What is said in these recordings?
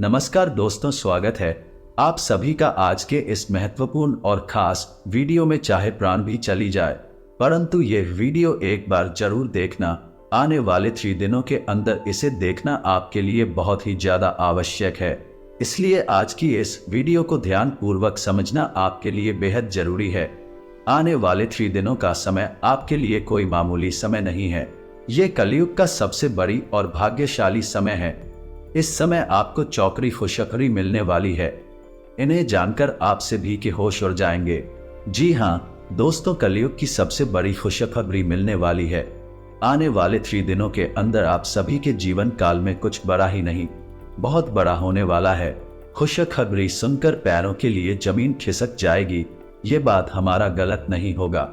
नमस्कार दोस्तों, स्वागत है आप सभी का आज के इस महत्वपूर्ण और खास वीडियो में। चाहे प्राण भी चली जाए परंतु ये वीडियो एक बार जरूर देखना। आने वाले 3 दिनों के अंदर इसे देखना आपके लिए बहुत ही ज्यादा आवश्यक है। इसलिए आज की इस वीडियो को ध्यान पूर्वक समझना आपके लिए बेहद जरूरी है। आने वाले 3 दिनों का समय आपके लिए कोई मामूली समय नहीं है। ये कलयुग का सबसे बड़ी और भाग्यशाली समय है। इस समय आपको चौकरी खुशखबरी मिलने वाली है। इन्हें जानकर आप सभी के होश उड़ जाएंगे। जी हाँ दोस्तों, कलयुग की सबसे बड़ी खुशखबरी मिलने वाली है। आने वाले 3 दिनों के अंदर आप सभी के जीवन काल में कुछ बड़ा ही नहीं, बहुत बड़ा होने वाला है। खुशखबरी सुनकर पैरों के लिए जमीन खिसक जाएगी। ये बात हमारा गलत नहीं होगा।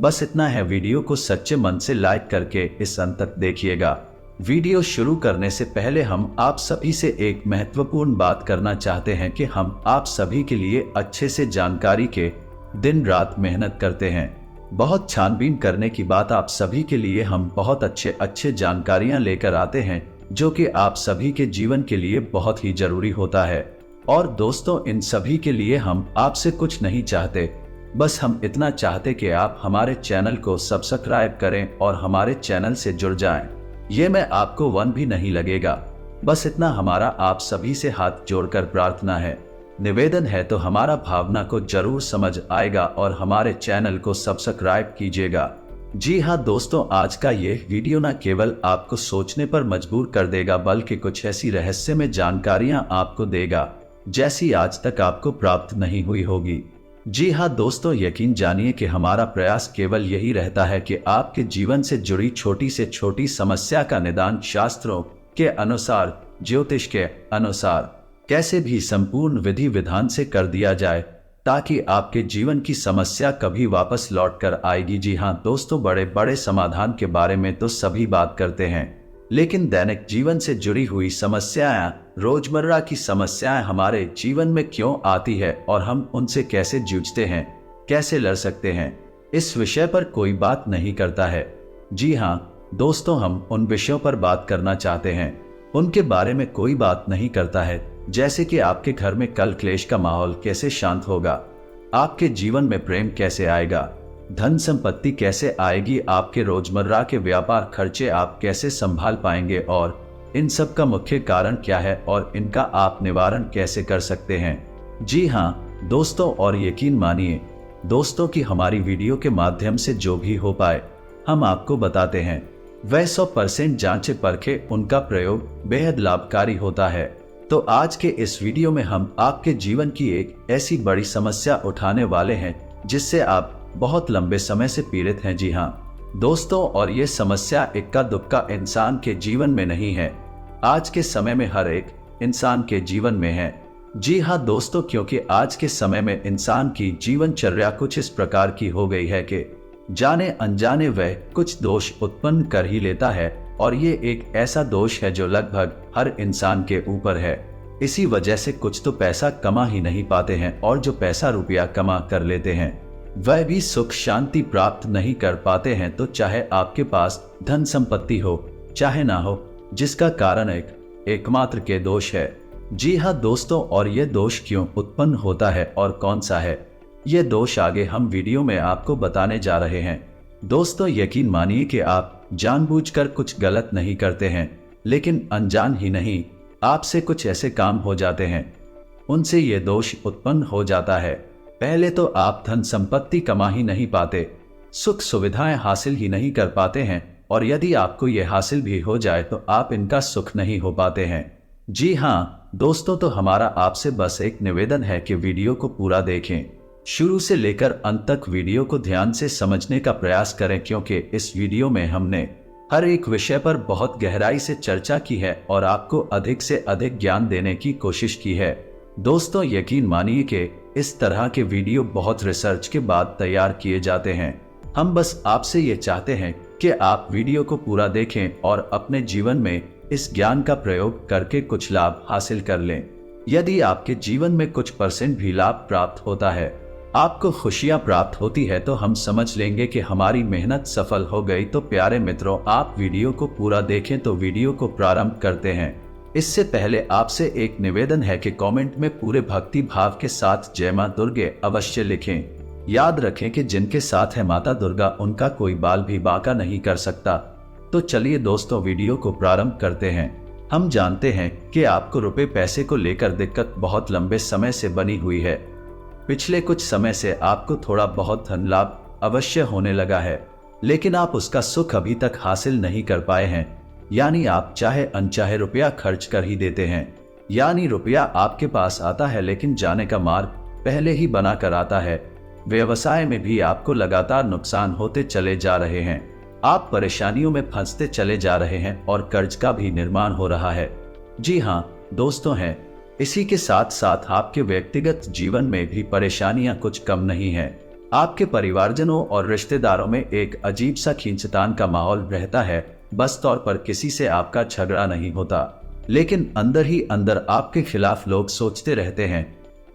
बस इतना है, वीडियो को सच्चे मन से लाइक करके इस अंत तक देखिएगा। वीडियो शुरू करने से पहले हम आप सभी से एक महत्वपूर्ण बात करना चाहते हैं कि हम आप सभी के लिए अच्छे से जानकारी के दिन रात मेहनत करते हैं। बहुत छानबीन करने की बात आप सभी के लिए हम बहुत अच्छे जानकारियां लेकर आते हैं, जो कि आप सभी के जीवन के लिए बहुत ही जरूरी होता है। और दोस्तों, इन सभी के लिए हम आपसे कुछ नहीं चाहते, बस हम इतना चाहते कि आप हमारे चैनल को सब्सक्राइब करें और हमारे चैनल से जुड़ जाएं। ये मैं आपको 1 भी नहीं लगेगा। बस इतना हमारा आप सभी से हाथ जोड़कर प्रार्थना है, निवेदन है, तो हमारा भावना को जरूर समझ आएगा और हमारे चैनल को सब्सक्राइब कीजिएगा। जी हाँ दोस्तों, आज का ये वीडियो न केवल आपको सोचने पर मजबूर कर देगा, बल्कि कुछ ऐसी रहस्यमय जानकारियां आपको देगा जैसी आज तक आपको प्राप्त नहीं हुई होगी। जी हाँ दोस्तों, यकीन जानिए कि हमारा प्रयास केवल यही रहता है कि आपके जीवन से जुड़ी छोटी से छोटी समस्या का निदान शास्त्रों के अनुसार, ज्योतिष के अनुसार कैसे भी संपूर्ण विधि विधान से कर दिया जाए, ताकि आपके जीवन की समस्या कभी वापस लौट कर आएगी। जी हाँ दोस्तों, बड़े बड़े समाधान के बारे में तो सभी बात करते हैं, लेकिन दैनिक जीवन से जुड़ी हुई समस्याएं, रोजमर्रा की समस्याएं हमारे जीवन में क्यों आती है और हम उनसे कैसे जूझते हैं, कैसे लड़ सकते हैं, इस विषय पर कोई बात नहीं करता है। जी हाँ दोस्तों, हम उन विषयों पर बात करना चाहते हैं, उनके बारे में कोई बात नहीं करता है। जैसे कि आपके घर में कल क्लेश का माहौल कैसे शांत होगा, आपके जीवन में प्रेम कैसे आएगा, धन संपत्ति कैसे आएगी, आपके रोजमर्रा के व्यापार खर्चे आप कैसे संभाल पाएंगे, और इन सब का मुख्य कारण क्या है और इनका आप निवारण कैसे कर सकते हैं। जी हाँ दोस्तों, और यकीन मानिए दोस्तों कि हमारी वीडियो के माध्यम से जो भी हो पाए हम आपको बताते हैं। वह 100% जांचे परखे उनका प्रयोग बेहद लाभकारी होता है। तो आज के इस वीडियो में हम आपके जीवन की एक ऐसी बड़ी समस्या उठाने वाले हैं जिससे आप बहुत लंबे समय से पीड़ित हैं। जी हाँ दोस्तों, और ये समस्या इक्का दुक्का इंसान के जीवन में नहीं है, आज के समय में हर एक इंसान के जीवन में है। जी हाँ दोस्तों, क्योंकि आज के समय में इंसान की जीवनचर्या कुछ इस प्रकार की हो गई है कि जाने अनजाने वह कुछ दोष उत्पन्न कर ही लेता है, और ये एक ऐसा दोष है जो लगभग हर इंसान के ऊपर है। इसी वजह से कुछ तो पैसा कमा ही नहीं पाते हैं, और जो पैसा रुपया कमा कर लेते हैं वह भी सुख शांति प्राप्त नहीं कर पाते हैं। तो चाहे आपके पास धन संपत्ति हो चाहे ना हो, जिसका कारण एकमात्र के दोष है। जी हाँ दोस्तों, और ये दोष क्यों उत्पन्न होता है और कौन सा है, ये दोष आगे हम वीडियो में आपको बताने जा रहे हैं। दोस्तों, यकीन मानिए कि आप जानबूझकर कुछ गलत नहीं करते हैं, लेकिन अनजान ही नहीं आपसे कुछ ऐसे काम हो जाते हैं, उनसे ये दोष उत्पन्न हो जाता है। पहले तो आप धन संपत्ति कमा ही नहीं पाते, सुख सुविधाएं हासिल ही नहीं कर पाते हैं, और यदि आपको ये हासिल भी हो जाए तो आप इनका सुख नहीं हो पाते हैं। जी हाँ दोस्तों, तो हमारा आपसे बस एक निवेदन है कि वीडियो को पूरा देखें, शुरू से लेकर अंत तक वीडियो को ध्यान से समझने का प्रयास करें, क्योंकि इस वीडियो में हमने हर एक विषय पर बहुत गहराई से चर्चा की है और आपको अधिक से अधिक ज्ञान देने की कोशिश की है। दोस्तों, यकीन मानिए कि इस तरह के वीडियो बहुत रिसर्च के बाद तैयार किए जाते हैं। हम बस आपसे ये चाहते हैं कि आप वीडियो को पूरा देखें और अपने जीवन में इस ज्ञान का प्रयोग करके कुछ लाभ हासिल कर लें। यदि आपके जीवन में कुछ % भी लाभ प्राप्त होता है, आपको खुशियां प्राप्त होती है, तो हम समझ लेंगे कि हमारी मेहनत सफल हो गई। तो प्यारे मित्रों, आप वीडियो को पूरा देखें। तो वीडियो को प्रारंभ करते हैं। इससे पहले आपसे एक निवेदन है कि कमेंट में पूरे भक्ति भाव के साथ जय मां दुर्गे अवश्य लिखें। याद रखें कि जिनके साथ है माता दुर्गा उनका कोई बाल भी बांका नहीं कर सकता। तो चलिए दोस्तों, वीडियो को प्रारंभ करते हैं। हम जानते हैं कि आपको रुपए पैसे को लेकर दिक्कत बहुत लंबे समय से बनी हुई है। पिछले कुछ समय से आपको थोड़ा बहुत धन लाभ अवश्य होने लगा है, लेकिन आप उसका सुख अभी तक हासिल नहीं कर पाए हैं। यानी आप चाहे अनचाहे रुपया खर्च कर ही देते हैं। यानी रुपया आपके पास आता है लेकिन जाने का मार्ग पहले ही बना कर आता है। व्यवसाय में भी आपको लगातार नुकसान होते चले जा रहे हैं। आप परेशानियों में फंसते चले जा रहे हैं और कर्ज का भी निर्माण हो रहा है। जी हाँ दोस्तों हैं। इसी के साथ साथ आपके व्यक्तिगत जीवन में भी परेशानियां कुछ कम नहीं है। आपके परिवारजनों और रिश्तेदारों में एक अजीब सा खींचतान का माहौल रहता है। बस तौर पर किसी से आपका झगड़ा नहीं होता, लेकिन अंदर ही अंदर आपके खिलाफ लोग सोचते रहते हैं।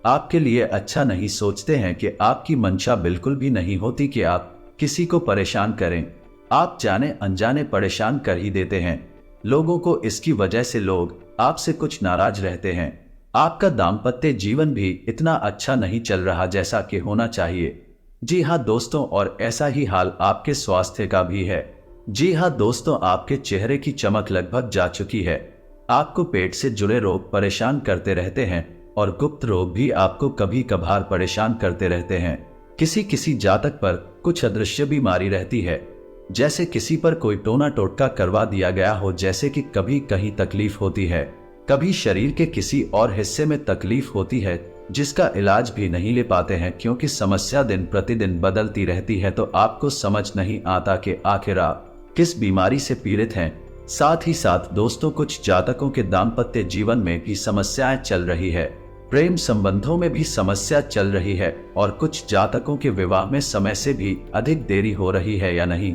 आपके लिए अच्छा नहीं सोचते हैं कि आपकी मंशा बिल्कुल भी नहीं होती कि आप किसी को परेशान करें। आप जाने अनजाने परेशान कर ही देते हैं लोगों को। इसकी वजह से लोग आपसे कुछ नाराज रहते हैं। आपका दाम्पत्य जीवन भी इतना अच्छा नहीं चल रहा जैसा कि होना चाहिए। जी हाँ दोस्तों, और ऐसा ही हाल आपके स्वास्थ्य का भी है। जी हाँ दोस्तों, आपके चेहरे की चमक लगभग जा चुकी है। आपको पेट से जुड़े रोग परेशान करते रहते हैं और गुप्त रोग भी आपको कभी कभार परेशान करते रहते हैं। किसी किसी जातक पर कुछ अदृश्य बीमारी रहती है, जैसे किसी पर कोई टोना टोटका करवा दिया गया हो। जैसे कि कभी कहीं तकलीफ होती है, कभी शरीर के किसी और हिस्से में तकलीफ होती है जिसका इलाज भी नहीं ले पाते हैं, क्योंकि समस्या दिन प्रतिदिन बदलती रहती है। तो आपको समझ नहीं आता कि आखिर आप किस बीमारी से पीड़ित हैं। साथ ही साथ दोस्तों, कुछ जातकों के दाम्पत्य जीवन में भी समस्याएं चल रही है। प्रेम संबंधों में भी समस्या चल रही है और कुछ जातकों के विवाह में समय से भी अधिक देरी हो रही है या नहीं,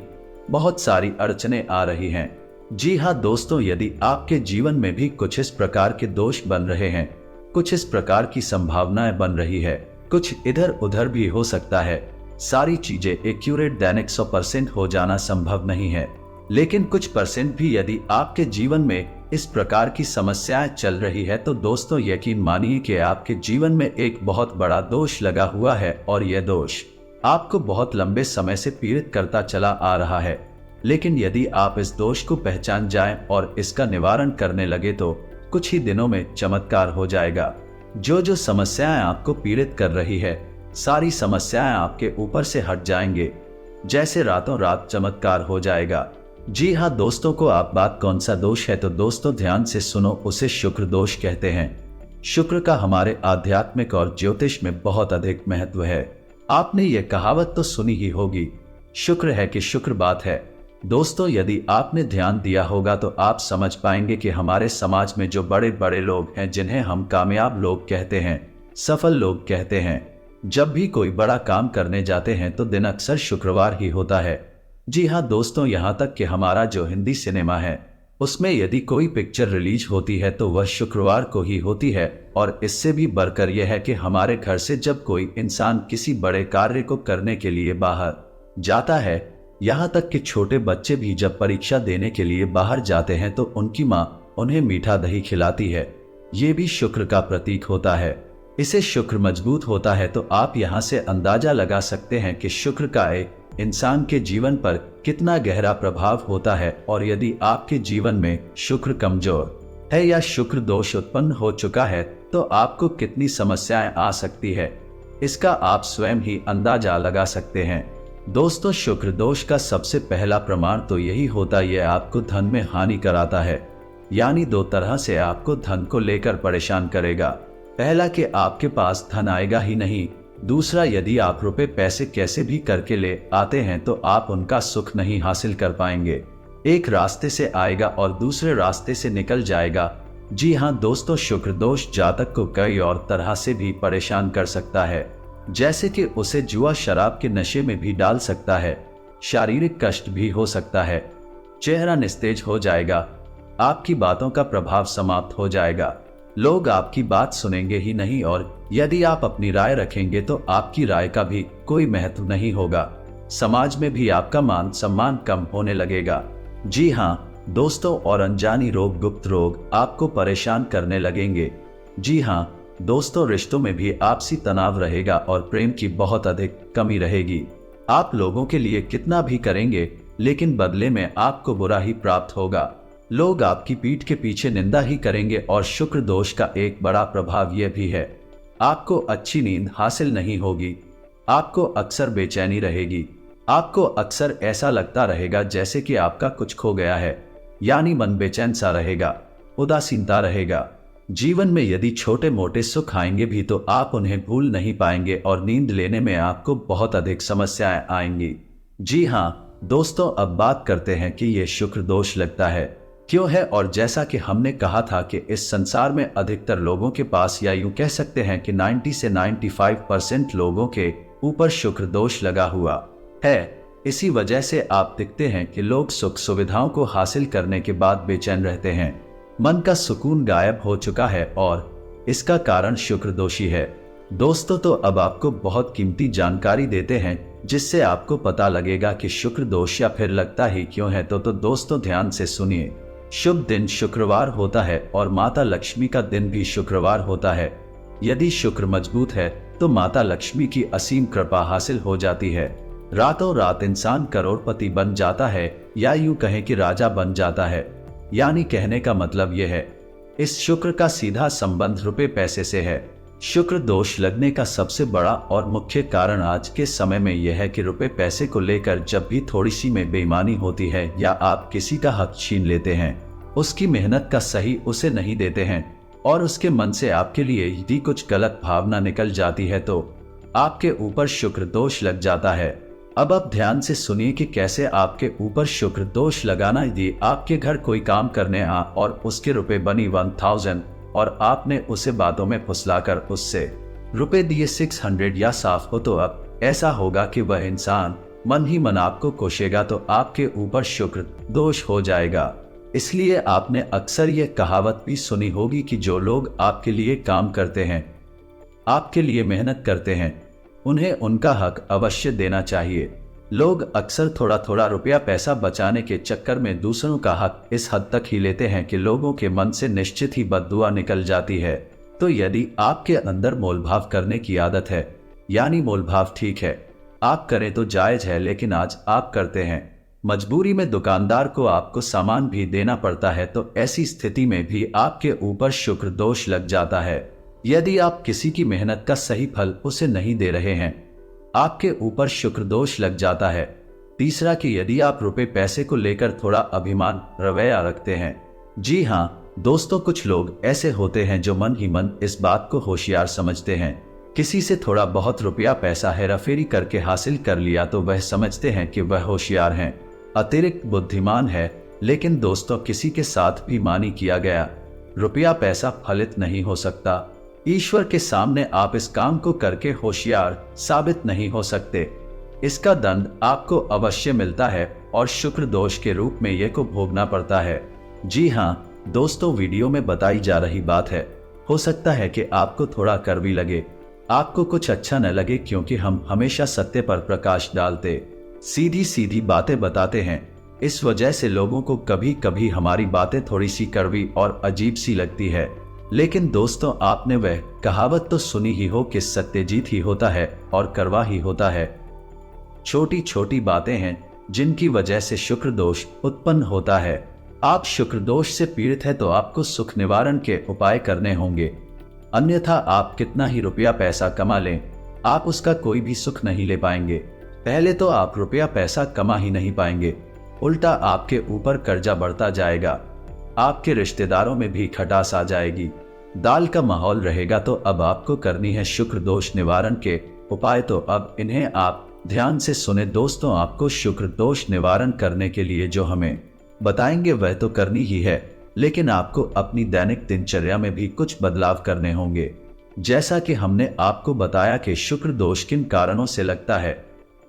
बहुत सारी अड़चनें आ रही हैं। जी हाँ दोस्तों, यदि आपके जीवन में भी कुछ इस प्रकार के दोष बन रहे हैं, कुछ इस प्रकार की संभावनाएं बन रही है, कुछ इधर उधर भी हो सकता है। सारी चीजें एक्यूरेट दैनिक 100% हो जाना संभव नहीं है, लेकिन कुछ परसेंट भी यदि आपके जीवन में इस प्रकार की समस्याएं चल रही है तो दोस्तों यकीन मानिए कि आपके जीवन में एक बहुत बड़ा दोष लगा हुआ है और यह दोष आपको बहुत लंबे समय से पीड़ित करता चला आ रहा है। लेकिन यदि आप इस दोष को पहचान जाएं और इसका निवारण करने लगे तो कुछ ही दिनों में चमत्कार हो जाएगा। जो जो समस्याएं आपको पीड़ित कर रही है, सारी समस्याएं आपके ऊपर से हट जाएंगे, जैसे रातों रात चमत्कार हो जाएगा। जी हाँ दोस्तों, को आप बात कौन सा दोष है तो दोस्तों ध्यान से सुनो, उसे शुक्र दोष कहते हैं। शुक्र का हमारे आध्यात्मिक और ज्योतिष में बहुत अधिक महत्व है। आपने ये कहावत तो सुनी ही होगी, शुक्र है कि शुक्र बात है। दोस्तों यदि आपने ध्यान दिया होगा तो आप समझ पाएंगे कि हमारे समाज में जो बड़े बड़े लोग हैं, जिन्हें हम कामयाब लोग कहते हैं, सफल लोग कहते हैं, जब भी कोई बड़ा काम करने जाते हैं तो दिन अक्सर शुक्रवार ही होता है। जी हाँ दोस्तों, यहाँ तक कि हमारा जो हिंदी सिनेमा है उसमें यदि कोई पिक्चर रिलीज होती है तो वह शुक्रवार को ही होती है। और इससे भी बढ़कर यह है कि हमारे घर से जब कोई इंसान किसी बड़े कार्य को करने के लिए बाहर जाता है, यहाँ तक कि छोटे बच्चे भी जब परीक्षा देने के लिए बाहर जाते हैं तो उनकी माँ उन्हें मीठा दही खिलाती है। ये भी शुक्र का प्रतीक होता है। इसे शुक्र मजबूत होता है तो आप यहाँ से अंदाजा लगा सकते हैं कि शुक्र का एक इंसान के जीवन पर कितना गहरा प्रभाव होता है। और यदि आपके जीवन में शुक्र कमजोर है या शुक्र दोष उत्पन्न हो चुका है तो आपको कितनी समस्याएं आ सकती है, इसका आप स्वयं ही अंदाजा लगा सकते हैं। दोस्तों शुक्र दोष का सबसे पहला प्रमाण तो यही होता, यह आपको धन में हानि कराता है। यानी दो तरह से आपको धन को लेकर परेशान करेगा। पहला कि आपके पास धन आएगा ही नहीं, दूसरा यदि आप रुपए पैसे कैसे भी करके ले आते हैं तो आप उनका सुख नहीं हासिल कर पाएंगे। एक रास्ते से आएगा और दूसरे रास्ते से निकल जाएगा। जी हाँ दोस्तों, शुक्र दोष जातक को कई और तरह से भी परेशान कर सकता है, जैसे कि उसे जुआ शराब के नशे में भी डाल सकता है, शारीरिक कष्ट भी हो सकता है, चेहरा निस्तेज हो जाएगा, आपकी बातों का प्रभाव समाप्त हो जाएगा, लोग आपकी बात सुनेंगे ही नहीं और यदि आप अपनी राय रखेंगे तो आपकी राय का भी कोई महत्व नहीं होगा। समाज में भी आपका मान सम्मान कम होने लगेगा। जी हाँ दोस्तों और अनजानी रोग, गुप्त रोग आपको परेशान करने लगेंगे। जी हाँ दोस्तों, रिश्तों में भी आपसी तनाव रहेगा और प्रेम की बहुत अधिक कमी रहेगी। आप लोगों के लिए कितना भी करेंगे लेकिन बदले में आपको बुरा ही प्राप्त होगा। लोग आपकी पीठ के पीछे निंदा ही करेंगे और शुक्र दोष का एक बड़ा प्रभाव यह भी है, आपको अच्छी नींद हासिल नहीं होगी। आपको अक्सर बेचैनी रहेगी। आपको अक्सर ऐसा लगता रहेगा जैसे कि आपका कुछ खो गया है, यानी मन बेचैन सा रहेगा, उदासीनता रहेगा। जीवन में यदि छोटे मोटे सुख आएंगे भी तो आप उन्हें भूल नहीं पाएंगे और नींद लेने में आपको बहुत अधिक समस्याएं आएंगी। जी हाँ दोस्तों, अब बात करते हैं कि ये शुक्र दोष लगता है क्यों है। और जैसा कि हमने कहा था कि इस संसार में अधिकतर लोगों के पास, या यूं कह सकते हैं कि 90 से 95% लोगों के ऊपर शुक्र दोष लगा हुआ है। इसी वजह से आप देखते हैं कि लोग सुख सुविधाओं को हासिल करने के बाद बेचैन रहते हैं। मन का सुकून गायब हो चुका है और इसका कारण शुक्र दोषी है। दोस्तों तो अब आपको बहुत कीमती जानकारी देते हैं जिससे आपको पता लगेगा कि शुक्र दोष या फिर लगता ही क्यों है। तो दोस्तों ध्यान से सुनिए। शुभ दिन शुक्रवार होता है और माता लक्ष्मी का दिन भी शुक्रवार होता है। यदि शुक्र मजबूत है तो माता लक्ष्मी की असीम कृपा हासिल हो जाती है। रातों रात इंसान करोड़पति बन जाता है, या यूं कहें कि राजा बन जाता है। यानी कहने का मतलब यह है, इस शुक्र का सीधा संबंध रुपए पैसे से है। शुक्र दोष लगने का सबसे बड़ा और मुख्य कारण आज के समय में यह है कि रुपए पैसे को लेकर जब भी थोड़ी सी में बेईमानी होती है या आप किसी का हक छीन लेते हैं, उसकी मेहनत का सही उसे नहीं देते हैं और उसके मन से आपके लिए यदि कुछ गलत भावना निकल जाती है तो आपके ऊपर शुक्र दोष लग जाता है। अब आप ध्यान से सुनिए कि कैसे आपके ऊपर शुक्र दोष लगाना। यदि आपके घर कोई काम करने आ और उसके रुपए बनी 1000 और आपने उसे बातों में फुसलाकर उससे रुपए दिए 600 या साफ हो, तो अब ऐसा होगा कि वह इंसान मन ही मन आपको कोसेगा, तो आपके ऊपर शुक्र दोष हो जाएगा। इसलिए आपने अक्सर यह कहावत भी सुनी होगी कि जो लोग आपके लिए काम करते हैं, आपके लिए मेहनत करते हैं, उन्हें उनका हक अवश्य देना चाहिए। लोग अक्सर थोड़ा थोड़ा रुपया पैसा बचाने के चक्कर में दूसरों का हक इस हद तक ही लेते हैं कि लोगों के मन से निश्चित ही बद्दुआ निकल जाती है। तो यदि आपके अंदर मोलभाव करने की आदत है, यानी मोलभाव ठीक है, आप करें तो जायज है, लेकिन आज आप करते हैं, मजबूरी में दुकानदार को आपको सामान भी देना पड़ता है, तो ऐसी स्थिति में भी आपके ऊपर शुक्र दोष लग जाता है। यदि आप किसी की मेहनत का सही फल उसे नहीं दे रहे हैं, आपके ऊपर शुक्र दोष लग जाता है। तीसरा कि यदि आप रुपए पैसे को लेकर थोड़ा अभिमान रवैया रखते हैं। जी हाँ दोस्तों, कुछ लोग ऐसे होते हैं जो मन ही मन इस बात को होशियार समझते हैं। किसी से थोड़ा बहुत रुपया पैसा हेराफेरी करके हासिल कर लिया तो वह समझते हैं कि वह होशियार हैं, अतिरिक्त बुद्धिमान है। लेकिन दोस्तों, किसी के साथ भी मानी किया गया रुपया पैसा फलित नहीं हो सकता। ईश्वर के सामने आप इस काम को करके होशियार साबित नहीं हो सकते। इसका दंड आपको अवश्य मिलता है और शुक्र दोष के रूप में ये को भोगना पड़ता है। जी हाँ दोस्तों, वीडियो में बताई जा रही बात है, हो सकता है कि आपको थोड़ा कड़वी लगे, आपको कुछ अच्छा न लगे, क्योंकि हम हमेशा सत्य पर प्रकाश डालते, सीधी सीधी बातें बताते हैं। इस वजह से लोगों को कभी कभी हमारी बातें थोड़ी सी कड़वी और अजीब सी लगती है। लेकिन दोस्तों, आपने वह कहावत तो सुनी ही हो कि सत्य जीत ही होता है और कड़वा ही होता है। छोटी छोटी बातें हैं जिनकी वजह से शुक्र दोष उत्पन्न होता है। आप शुक्र दोष से पीड़ित है तो आपको सुख निवारण के उपाय करने होंगे, अन्यथा आप कितना ही रुपया पैसा कमा लें, आप उसका कोई भी सुख नहीं ले पाएंगे। पहले तो आप रुपया पैसा कमा ही नहीं पाएंगे, उल्टा आपके ऊपर कर्जा बढ़ता जाएगा, आपके रिश्तेदारों में भी खटास आ जाएगी, दाल का माहौल रहेगा। तो अब आपको करनी है शुक्र दोष निवारण के उपाय, तो अब इन्हें आप ध्यान से सुने। दोस्तों, आपको शुक्र दोष निवारण करने के लिए जो हमें बताएंगे वह तो करनी ही है, लेकिन आपको अपनी दैनिक दिनचर्या में भी कुछ बदलाव करने होंगे। जैसा कि हमने आपको बताया कि शुक्र दोष किन कारणों से लगता है,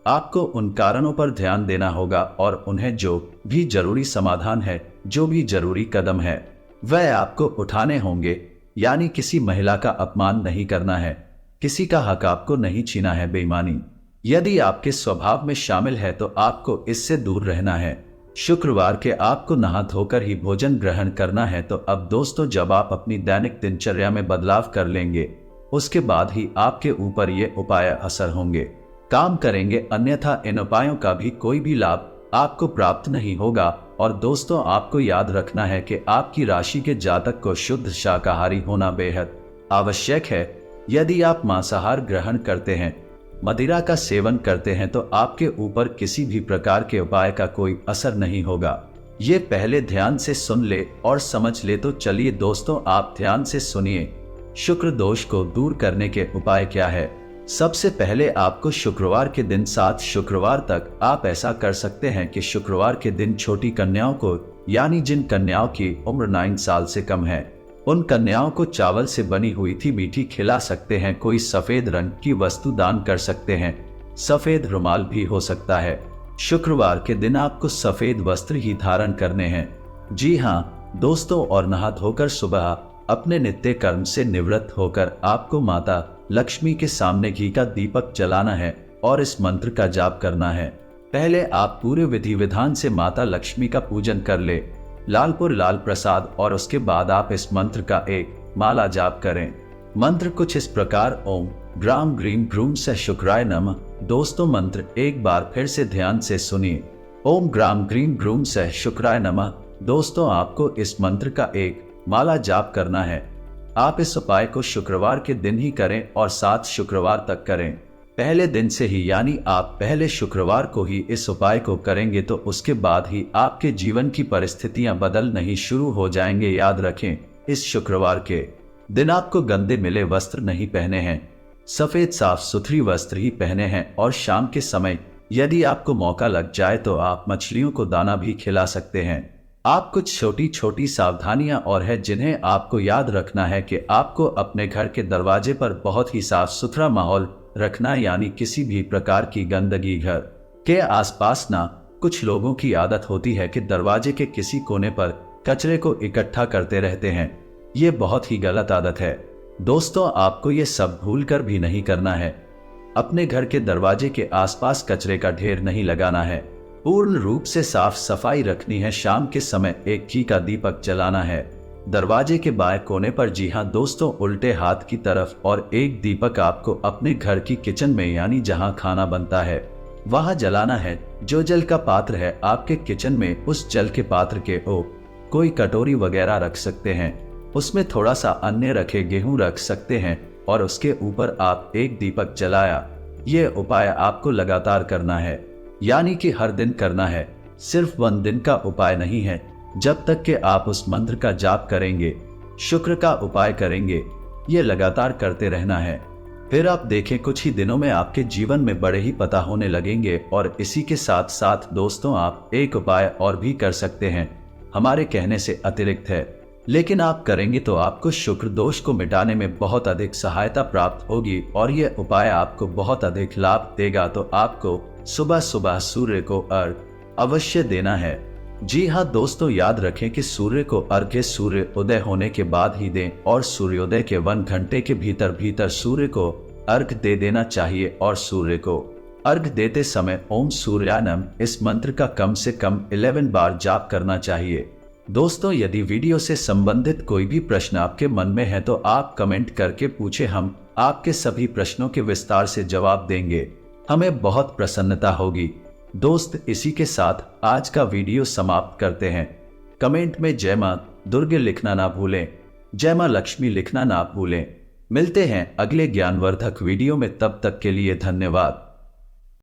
आपको उन कारणों पर ध्यान देना होगा और उन्हें जो भी जरूरी समाधान है, जो भी जरूरी कदम है, वह आपको उठाने होंगे। यानी किसी महिला का अपमान नहीं करना है, किसी का हक आपको नहीं छीना है। बेईमानी यदि आपके स्वभाव में शामिल है तो आपको इससे दूर रहना है। शुक्रवार के आपको नहा धोकर ही भोजन ग्रहण करना है। तो अब दोस्तों, जब आप अपनी दैनिक दिनचर्या में बदलाव कर लेंगे, उसके बाद ही आपके ऊपर ये उपाय असर होंगे, काम करेंगे, अन्यथा इन उपायों का भी कोई भी लाभ आपको प्राप्त नहीं होगा। और दोस्तों, आपको याद रखना है कि आपकी राशि के जातक को शुद्ध शाकाहारी होना बेहद आवश्यक है। यदि आप मांसाहार ग्रहण करते हैं, मदिरा का सेवन करते हैं, तो आपके ऊपर किसी भी प्रकार के उपाय का कोई असर नहीं होगा। ये पहले ध्यान से सुन ले और समझ ले। तो चलिए दोस्तों, आप ध्यान से सुनिए। शुक्र दोष को दूर करने के उपाय क्या है। सबसे पहले आपको शुक्रवार के दिन 7 शुक्रवार तक आप ऐसा कर सकते हैं कि शुक्रवार के दिन छोटी कन्याओं को, यानी जिन कन्याओं की उम्र 9 साल से कम है, उन कन्याओं को चावल से बनी हुई थी मीठी खिला सकते हैं। कोई सफेद रंग की वस्तु दान कर सकते हैं, सफेद रुमाल भी हो सकता है। शुक्रवार के दिन आपको सफेद वस्त्र ही धारण करने हैं। जी हाँ दोस्तों, और नहा धोकर सुबह अपने नित्य कर्म से निवृत्त होकर आपको माता लक्ष्मी के सामने घी का दीपक जलाना है और इस मंत्र का जाप करना है। पहले आप पूरे विधि विधान से माता लक्ष्मी का पूजन कर ले, लालपुर लाल प्रसाद, और उसके बाद आप इस मंत्र का एक माला जाप करें। मंत्र कुछ इस प्रकार, ओम ग्राम ग्रीम ग्रूम से शुक्राय नमः। दोस्तों, मंत्र एक बार फिर से ध्यान से सुनिए। ओम ग्राम ग्रीम ग्रूम से शुक्राय नमः। दोस्तों, आपको इस मंत्र का एक माला जाप करना है। आप इस उपाय को शुक्रवार के दिन ही करें और 7 शुक्रवार तक करें। पहले दिन से ही, यानी आप पहले शुक्रवार को ही इस उपाय को करेंगे तो उसके बाद ही आपके जीवन की परिस्थितियां बदल नहीं शुरू हो जाएंगे। याद रखें, इस शुक्रवार के दिन आपको गंदे मिले वस्त्र नहीं पहने हैं, सफेद साफ सुथरी वस्त्र ही पहने हैं। और शाम के समय यदि आपको मौका लग जाए तो आप मछलियों को दाना भी खिला सकते हैं। आप कुछ छोटी छोटी सावधानियां और है जिन्हें आपको याद रखना है कि आपको अपने घर के दरवाजे पर बहुत ही साफ सुथरा माहौल रखना, यानी किसी भी प्रकार की गंदगी घर के आसपास ना। कुछ लोगों की आदत होती है कि दरवाजे के किसी कोने पर कचरे को इकट्ठा करते रहते हैं। ये बहुत ही गलत आदत है दोस्तों, आपको ये सब भूल कर भी नहीं करना है। अपने घर के दरवाजे के आसपास कचरे का ढेर नहीं लगाना है, पूर्ण रूप से साफ सफाई रखनी है। शाम के समय एक घी का दीपक जलाना है दरवाजे के बाएं कोने पर, जी हाँ दोस्तों, उल्टे हाथ की तरफ। और एक दीपक आपको अपने घर की किचन में, यानी जहां खाना बनता है, वहां जलाना है। जो जल का पात्र है आपके किचन में, उस जल के पात्र के कोई कटोरी वगैरह रख सकते हैं, उसमें थोड़ा सा अन्न रखे, गेहूं रख सकते हैं और उसके ऊपर आप एक दीपक जलाया। ये उपाय आपको लगातार करना है, यानी कि हर दिन करना है। सिर्फ 1 दिन का उपाय नहीं है। जब तक कि आप उस मंत्र का जाप करेंगे, शुक्र का उपाय करेंगे, ये लगातार करते रहना है। फिर आप देखें, कुछ ही दिनों में आपके जीवन में बड़े ही पता होने लगेंगे। और इसी के साथ साथ दोस्तों, आप एक उपाय और भी कर सकते हैं, हमारे कहने से अतिरिक्त है, लेकिन आप करेंगे तो आपको शुक्र दोष को मिटाने में बहुत अधिक सहायता प्राप्त होगी और यह उपाय आपको बहुत अधिक लाभ देगा। तो आपको सुबह सुबह सूर्य को अर्घ अवश्य देना है। जी हाँ दोस्तों, याद रखें कि सूर्य को अर्घ्य सूर्य उदय होने के बाद ही दें और सूर्योदय के 1 घंटे के भीतर भीतर सूर्य को अर्घ दे देना चाहिए। और सूर्य को अर्घ देते समय ओम सूर्यानम इस मंत्र का कम से कम 11 बार जाप करना चाहिए। दोस्तों, यदि वीडियो से संबंधित कोई भी प्रश्न आपके मन में है तो आप कमेंट करके पूछे, हम आपके सभी प्रश्नों के विस्तार से जवाब देंगे, हमें बहुत प्रसन्नता होगी। दोस्त, इसी के साथ आज का वीडियो समाप्त करते हैं। कमेंट में जय मां दुर्गे लिखना ना भूलें, जय मां लक्ष्मी लिखना ना भूलें। मिलते हैं अगले ज्ञानवर्धक वीडियो में, तब तक के लिए धन्यवाद।